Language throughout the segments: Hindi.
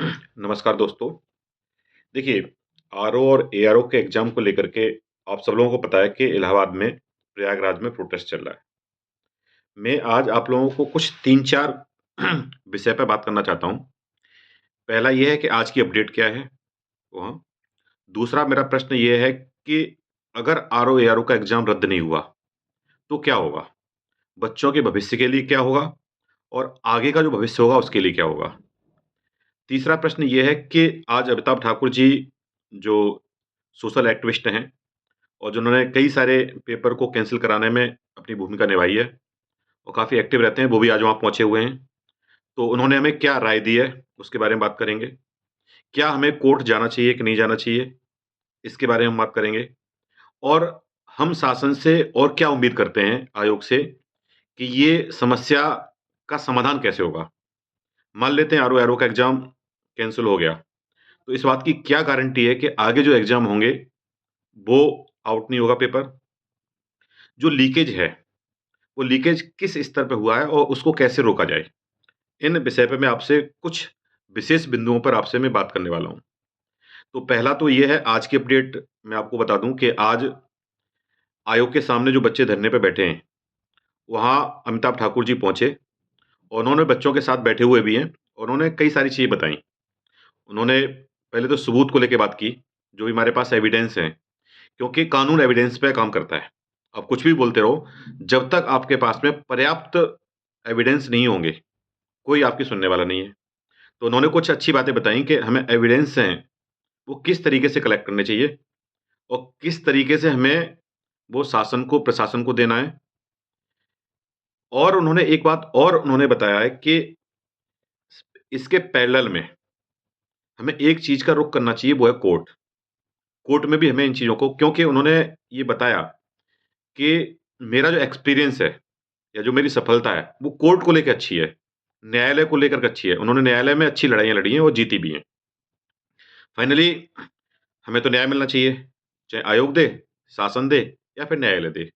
नमस्कार दोस्तों। देखिए, आरओ और एआरओ के एग्ज़ाम को लेकर के आप सब लोगों को पता है कि इलाहाबाद में, प्रयागराज में प्रोटेस्ट चल रहा है। मैं आज आप लोगों को कुछ 3-4 विषय पे बात करना चाहता हूँ। पहला ये है कि आज की अपडेट क्या है वहाँ। दूसरा मेरा प्रश्न ये है कि अगर आरओ, एआरओ का एग्ज़ाम रद्द नहीं हुआ, तो क्या होगा? बच्चों के भविष्य के लिए क्या होगा? और आगे का जो भविष्य होगा उसके लिए क्या होगा? तीसरा प्रश्न ये है कि आज अमिताभ ठाकुर जी जो सोशल एक्टिविस्ट हैं और जिन्होंने कई सारे पेपर को कैंसल कराने में अपनी भूमिका निभाई है और काफ़ी एक्टिव रहते हैं, वो भी आज वहाँ पहुँचे हुए हैं। तो उन्होंने हमें क्या राय दी है, उसके बारे में बात करेंगे। क्या हमें कोर्ट जाना चाहिए कि नहीं जाना चाहिए, इसके बारे में हम बात करेंगे। और हम शासन से और क्या उम्मीद करते हैं आयोग से कि ये समस्या का समाधान कैसे होगा? मान लेते हैं आरओ-एआरओ का एग्ज़ाम कैंसल हो गया, तो इस बात की क्या गारंटी है कि आगे जो एग्ज़ाम होंगे, वो आउट नहीं होगा पेपर? जो लीकेज है, वो लीकेज किस स्तर पे हुआ है और उसको कैसे रोका जाए? इन विषय पे मैं आपसे कुछ विशेष बिंदुओं पर आपसे मैं बात करने वाला हूँ। तो पहला तो ये है आज की अपडेट मैं आपको बता दूँ कि आज आयोग के सामने जो बच्चे धरने पे बैठे हैं, वहाँ अमिताभ ठाकुर जी पहुँचे और उन्होंने बच्चों के साथ बैठे हुए भी हैं और उन्होंने कई सारी चीज़ें बताई। उन्होंने पहले तो सबूत को लेके बात की, जो भी हमारे पास एविडेंस हैं, क्योंकि कानून एविडेंस पे काम करता है। आप कुछ भी बोलते रहो, जब तक आपके पास में पर्याप्त एविडेंस नहीं होंगे, कोई आपकी सुनने वाला नहीं है। तो उन्होंने कुछ अच्छी बातें बताई कि हमें एविडेंस हैं, वो किस तरीके से कलेक्ट करने चाहिए और किस तरीके से हमें वो शासन को, प्रशासन को देना है। और उन्होंने एक बात और उन्होंने बताया है कि इसके पैरेलल में हमें एक चीज़ का रुख करना चाहिए, वो है कोर्ट। कोर्ट में भी हमें इन चीज़ों को क्योंकि उन्होंने ये बताया कि मेरा जो एक्सपीरियंस है या जो मेरी सफलता है, वो कोर्ट को लेके अच्छी है, न्यायालय को लेकर के अच्छी है। उन्होंने न्यायालय में अच्छी लड़ाइयाँ लड़ी हैं और जीती भी हैं। फाइनली हमें तो न्याय मिलना चाहिए, चाहे आयोग दे, शासन दे या फिर न्यायालय दे।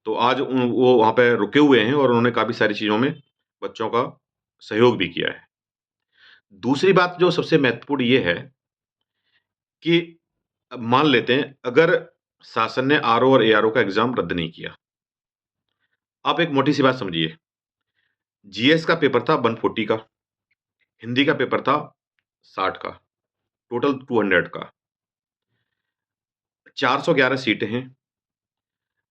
तो आज वो वहाँ पे रुके हुए हैं और उन्होंने काफ़ी सारी चीज़ों में बच्चों का सहयोग भी किया है। दूसरी बात जो सबसे महत्वपूर्ण ये है कि अब मान लेते हैं अगर शासन ने आरओ और एआरओ का एग्ज़ाम रद्द नहीं किया। आप एक मोटी-सी बात समझिए, जीएस का पेपर था 140 का, हिंदी का पेपर था 60 का, टोटल 200 का। 411 सीटें हैं।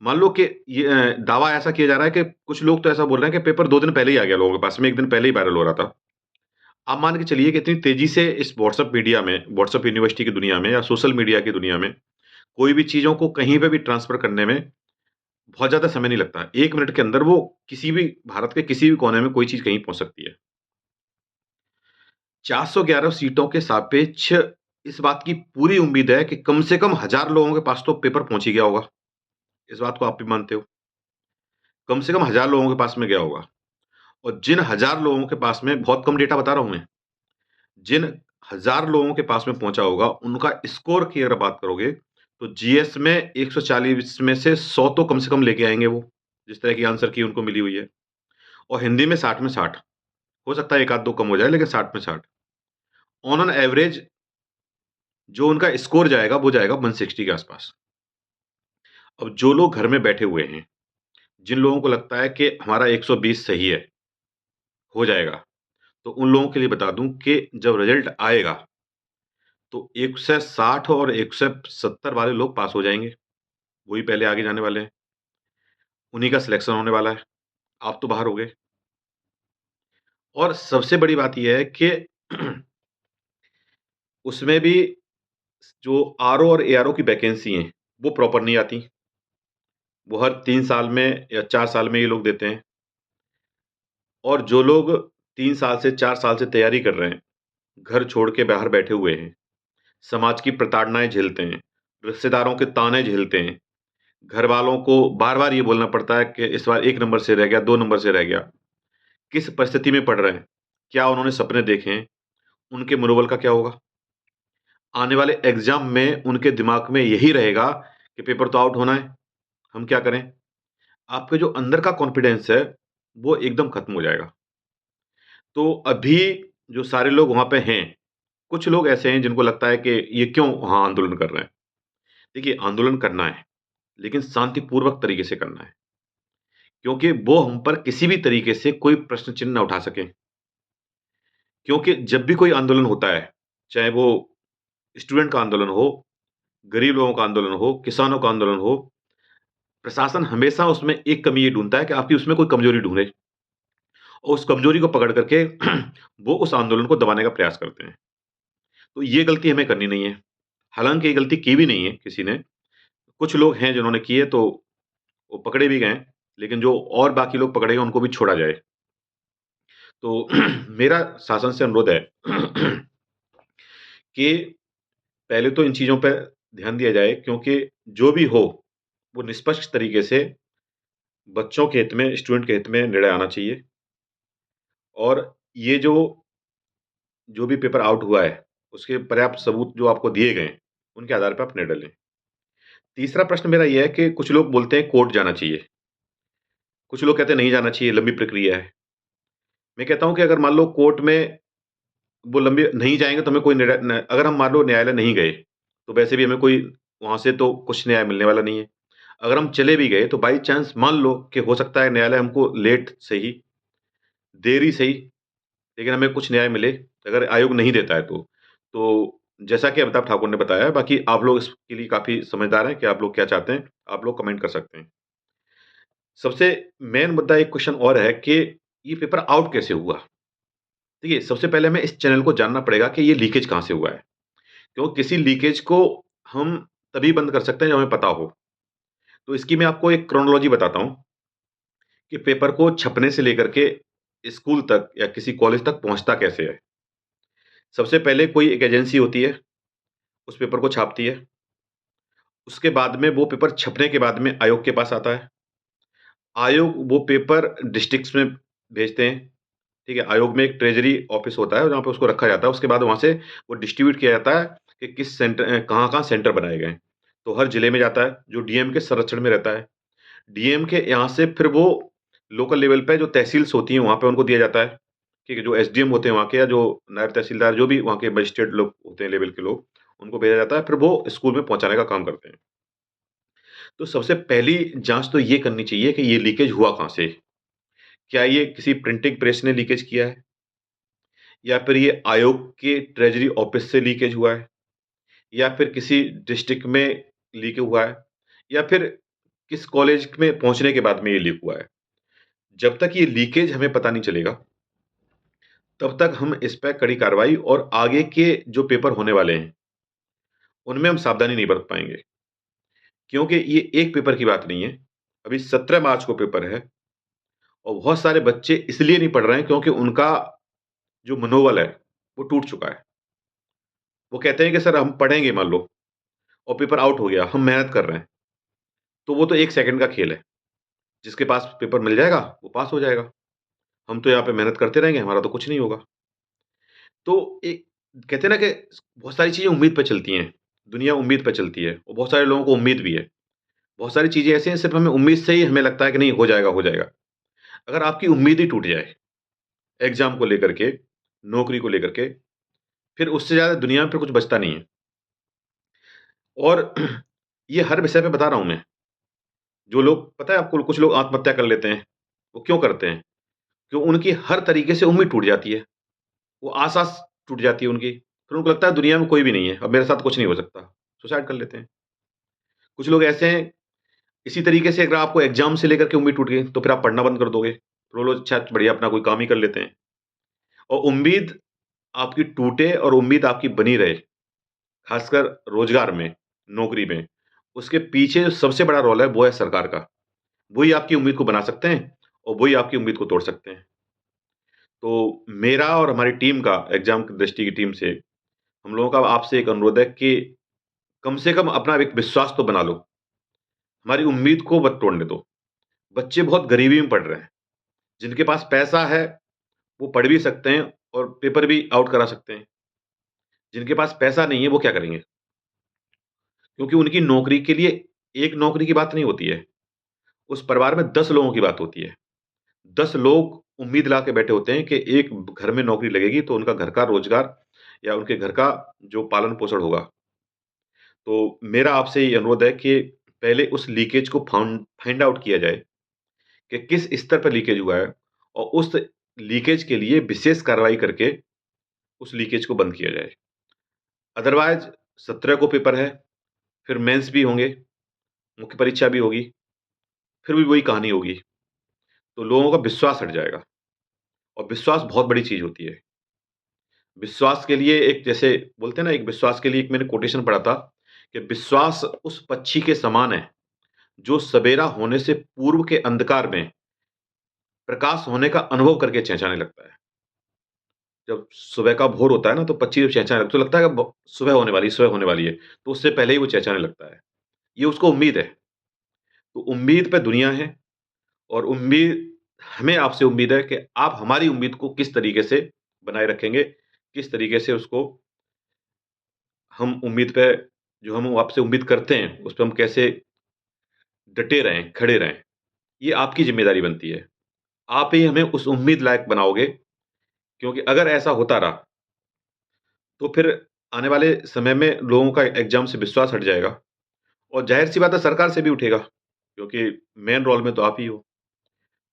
मान लो कि ये दावा ऐसा किया जा रहा है कि कुछ लोग तो ऐसा बोल रहे हैं कि पेपर 2 दिन पहले ही आ गया लोगों के पास में, 1 दिन पहले ही वायरल हो रहा था। आप मान के चलिए कि इतनी तेज़ी से इस व्हाट्सएप मीडिया में, व्हाट्सएप यूनिवर्सिटी की दुनिया में या सोशल मीडिया की दुनिया में, कोई भी चीज़ों को कहीं पे भी ट्रांसफ़र करने में बहुत ज़्यादा समय नहीं लगता है। 1 मिनट के अंदर वो किसी भी भारत के किसी भी कोने में कोई चीज़ कहीं पहुँच सकती है। 411 सीटों के सापेक्ष इस बात की पूरी उम्मीद है कि कम से कम 1000 लोगों के पास तो पेपर पहुँच ही गया होगा। इस बात को आप भी मानते हो? कम से कम 1000 लोगों के पास में गया होगा और जिन 1000 लोगों के पास में बहुत कम डेटा बता रहा हूँ मैं, जिन 1000 लोगों के पास में पहुँचा होगा, उनका स्कोर की अगर बात करोगे, तो जीएस में 140 में से 100 तो कम से कम लेके आएँगे वो, जिस तरह की आंसर की उनको मिली हुई है और हिंदी में 60 में 60 हो सकता है 1 आध 2 कम हो जाए, लेकिन 60 में 60 ऑन एन एवरेज जो उनका स्कोर जाएगा, वो जाएगा 160 के आस-पास। अब जो लोग घर में बैठे हुए हैं, जिन लोगों को लगता है कि हमारा 120 सही है, हो जाएगा, तो उन लोगों के लिए बता दूँ कि जब रिज़ल्ट आएगा, तो 160 और 170 वाले लोग पास हो जाएँगे, वही पहले आगे जाने वाले हैं, उन्हीं का सिलेक्शन होने वाला है, आप तो बाहर हो गए। और सबसे बड़ी बात ये है कि उसमें भी जो आरओ और एआरओ की वैकेंसी हैं, वो प्रॉपर नहीं आती, वो हर 3 साल में या 4 साल में ये लोग देते हैं और जो लोग 3 साल से 4 साल से तैयारी कर रहे हैं, घर छोड़ के बाहर बैठे हुए हैं, समाज की प्रताड़नाएँ झेलते हैं, रिश्तेदारों के ताने झेलते हैं, घरवालों को बार-बार ये बोलना पड़ता है कि इस बार 1 नंबर से रह गया, 2 नंबर से रह गया। किस परिस्थिति में पढ़ रहे हैं? क्या उन्होंने सपने देखे हैं? उनके मनोबल का क्या होगा? आने वाले एग्ज़ाम में उनके दिमाग में यही रहेगा कि पेपर तो आउट होना है, हम क्या करें? आपके जो अंदर का कॉन्फिडेंस है, वो एकदम खत्म हो जाएगा। तो अभी जो सारे लोग वहाँ पे हैं, कुछ लोग ऐसे हैं जिनको लगता है कि ये क्यों वहाँ आंदोलन कर रहे हैं। देखिए, आंदोलन करना है, लेकिन शांतिपूर्वक तरीके से करना है, क्योंकि वो हम पर किसी भी तरीके से कोई प्रश्न चिन्ह ना उठा सकें। क्योंकि जब भी कोई आंदोलन होता है, चाहे वो स्टूडेंट का आंदोलन हो, गरीब लोगों का आंदोलन हो, किसानों का आंदोलन हो, प्रशासन हमेशा उसमें एक कमी ये ढूँढता है कि आपकी उसमें कोई कमज़ोरी ढूँढे और उस कमज़ोरी को पकड़ करके वो उस आंदोलन को दबाने का प्रयास करते हैं। तो ये गलती हमें करनी नहीं है। हालाँकि ये गलती की भी नहीं है किसी ने। कुछ लोग हैं जिन्होंने की है तो वो पकड़े भी गए हैं, लेकिन जो और बाकी लोग पकड़े गए उनको भी छोड़ा जाए। तो मेरा शासन से अनुरोध है कि पहले तो इन चीज़ों पे ध्यान दिया जाए, क्योंकि जो भी हो, वो निष्पक्ष तरीके से बच्चों के हित में, स्टूडेंट के हित में निर्णय आना चाहिए और ये जो भी पेपर आउट हुआ है, उसके पर्याप्त सबूत जो आपको दिए गए हैं, उनके आधार पे आप निर्णय लें। तीसरा प्रश्न मेरा ये है कि कुछ लोग बोलते हैं कोर्ट जाना चाहिए, कुछ लोग कहते हैं नहीं जाना चाहिए, लंबी प्रक्रिया है। मैं कहता हूँ कि अगर मान लो कोर्ट में वो लंबी नहीं जाएँगे तो हमें कोई निर्णय न अगर हम मान लो न्यायालय नहीं गए, तो वैसे भी हमें कोई वहाँ से तो कुछ न्याय मिलने वाला नहीं है। अगर हम चले भी गए तो बाई चांस मान लो कि हो सकता है न्यायालय हमको लेट सही, देरी सही, लेकिन हमें कुछ न्याय मिले, अगर आयोग नहीं देता है तो। तो जैसा कि अमिताभ ठाकुर ने बताया, बाकी आप लोग इसके लिए काफ़ी समझदार हैं कि आप लोग क्या चाहते हैं, आप लोग कमेंट कर सकते हैं। सबसे मेन मुद्दा एक क्वेश्चन और है कि ये पेपर आउट कैसे हुआ? देखिए, सबसे पहले हमें इस चैनल को जानना पड़ेगा कि ये लीकेज कहाँ से हुआ है। क्यों किसी लीकेज को हम तभी बंद कर सकते हैं जब हमें पता हो। तो इसकी मैं आपको एक क्रोनोलॉजी बताता हूँ कि पेपर को छपने से लेकर के स्कूल तक या किसी कॉलेज तक पहुँचता कैसे है। सबसे पहले कोई एक एजेंसी होती है, उस पेपर को छापती है। उसके बाद में वो पेपर छपने के बाद में आयोग के पास आता है। आयोग वो पेपर डिस्ट्रिक्ट्स में भेजते हैं, ठीक है? आयोग में एक ट्रेज़री ऑफ़िस होता है, जहाँ पे उसको रखा जाता है। उसके बाद वहाँ से वो डिस्ट्रीब्यूट किया जाता है कि किस कहाँ-कहाँ सेंटर बनाए गए हैं। तो हर जिले में जाता है, जो डीएम के संरक्षण में रहता है। डीएम के यहाँ से फिर वो लोकल लेवल पे जो तहसील्स होती हैं, वहाँ पे उनको दिया जाता है, ठीक है? जो एसडीएम होते हैं वहाँ के या जो नायब तहसीलदार, जो भी वहाँ के मजिस्ट्रेट लोग होते हैं लेवल के लोग, उनको भेजा जाता है, फिर वो स्कूल में पहुँचाने का काम करते हैं। तो सबसे पहली जाँच तो ये करनी चाहिए कि ये लीकेज हुआ कहाँ से? क्या ये किसी प्रिंटिंग प्रेस ने लीकेज किया है? या फिर ये आयोग के ट्रेज़री ऑफ़िस से लीकेज हुआ है? या फिर किसी डिस्ट्रिक्ट में लीक हुआ है? या फिर किस कॉलेज में पहुँचने के बाद में ये लीक हुआ है? जब तक ये लीकेज हमें पता नहीं चलेगा, तब तक हम इस पे कड़ी कार्रवाई और आगे के जो पेपर होने वाले हैं, उनमें हम सावधानी नहीं बरत पाएँगे। क्योंकि ये एक पेपर की बात नहीं है, अभी 17 मार्च को पेपर है और बहुत सारे बच्चे इसलिए नहीं पढ़ रहे हैं क्योंकि उनका जो मनोबल है, वो टूट चुका है। वो कहते हैं कि सर हम पढ़ेंगे मान लो और पेपर आउट हो गया, हम मेहनत कर रहे हैं, तो वो तो 1 सेकंड का खेल है। जिसके पास पेपर मिल जाएगा, वो पास हो जाएगा। हम तो यहाँ पे मेहनत करते रहेंगे, हमारा तो कुछ नहीं होगा। तो एक कहते हैं ना कि बहुत सारी चीज़ें उम्मीद पे चलती हैं, दुनिया उम्मीद पे चलती है और बहुत सारे लोगों को उम्मीद भी है। बहुत सारी चीज़ें ऐसी हैं सिर्फ़ हमें उम्मीद से ही हमें लगता है कि नहीं हो जाएगा, हो जाएगा। अगर आपकी उम्मीद ही टूट जाए, एग्ज़ाम को लेकर के, नौकरी को लेकर के, फिर उससे ज़्यादा दुनिया में फिर कुछ बचता नहीं है। और ये हर विषय पे बता रहा हूँ मैं। जो लोग पता है आपको कुछ लोग आत्महत्या कर लेते हैं, वो क्यों करते हैं? क्यों उनकी हर तरीके से उम्मीद टूट जाती है। वो आस टूट जाती है उनकी। फिर उनको लगता है दुनिया में कोई भी नहीं है, अब मेरे साथ कुछ नहीं हो सकता। सुसाइड कर लेते हैं। कुछ लोग ऐसे हैं, इसी तरीके से अगर आपको एग्ज़ाम से लेकर के उम्मीद टूट गई, तो फिर आप पढ़ना बंद कर दोगे। फिर वो लोग अच्छा बढ़िया अपना कोई काम ही कर लेते हैं। और उम्मीद आपकी टूटे और उम्मीद आपकी बनी रहे, खासकर रोज़गार में, नौकरी में, उसके पीछे जो सबसे बड़ा रोल है, वो है सरकार का। वही आपकी उम्मीद को बना सकते हैं और वही आपकी उम्मीद को तोड़ सकते हैं। तो मेरा और हमारी टीम का, एग्ज़ाम की दृष्टि की टीम से, हम लोगों का आपसे एक अनुरोध है कि कम से कम अपना एक विश्वास तो बना लो। हमारी उम्मीद को मत तोड़ने दो। बच्चे बहुत गरीबी में पढ़ रहे हैं। जिनके पास पैसा है, वो पढ़ भी सकते हैं और पेपर भी आउट करा सकते हैं। जिनके पास पैसा नहीं है, वो क्या करेंगे? क्योंकि उनकी नौकरी के लिए एक नौकरी की बात नहीं होती है। उस परिवार में 10 लोगों की बात होती है। 10 लोग उम्मीद ला के बैठे होते हैं कि एक घर में नौकरी लगेगी तो उनका घर का रोज़गार या उनके घर का जो पालन-पोषण होगा। तो मेरा आपसे ये अनुरोध है कि पहले उस लीकेज को फाइंड आउट किया जाए कि किस स्तर पर लीकेज हुआ है और उस लीकेज के लिए विशेष कार्रवाई करके उस लीकेज को बंद किया जाए। अदरवाइज़ 17 को पेपर है, फिर मेंस भी होंगे, मुख्य परीक्षा भी होगी, फिर भी वही कहानी होगी। तो लोगों का विश्वास हट जाएगा और विश्वास बहुत बड़ी चीज़ होती है। विश्वास के लिए एक जैसे बोलते हैं ना, एक विश्वास के लिए एक मैंने कोटेशन पढ़ा था कि विश्वास उस पक्षी के समान है, जो सवेरा होने से पूर्व के अंधकार में प्रकाश होने का अनुभव करके चहचहाने लगता है। जब सुबह का भोर होता है ना, तो पक्षी जब चहचहाने लगता है, तो लगता है ब सुबह होने वाली है, तो उससे पहले ही वो चहचहाने लगता है। ये उसको उम्मीद है। तो उम्मीद पे दुनिया है और उम्मीद हमें आपसे उम्मीद है कि आप हमारी उम्मीद को किस तरीके से बनाए रखेंगे, किस तरीके से उसको हम उम्मीद पे जो हम आपसे उम्मीद करते हैं, उस पे हम कैसे डटे रहें, खड़े रहें, ये आपकी ज़िम्मेदारी बनती है। आप ही हमें उस उम्मीद लायक बनाओगे, क्योंकि अगर ऐसा होता रहा, तो फिर आने वाले समय में लोगों का एग्ज़ाम से विश्वास हट जाएगा और ज़ाहिर-सी बात है सरकार से भी उठेगा, क्योंकि मेन रोल में तो आप ही हो।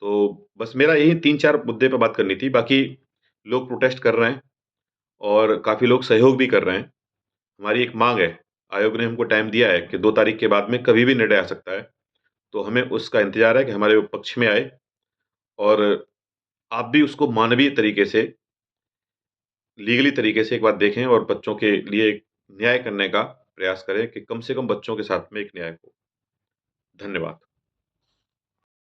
तो बस मेरा यही 3-4 मुद्दे पे बात करनी थी, बाकी लोग प्रोटेस्ट कर रहे हैं और काफ़ी लोग सहयोग भी कर रहे हैं। हमारी एक माँग है, आयोग ने हमको टाइम दिया है कि 2 तारीख के बाद में कभी भी निर्णय आ सकता है, तो हमें उसका इंतज़ार है कि हमारे वो पक्ष में आए और आप भी उसको मानवीय तरीके से, लीगली तरीके से एक बार देखें और बच्चों के लिए एक न्याय करने का प्रयास करें कि कम से कम बच्चों के साथ में एक न्याय हो। धन्यवाद।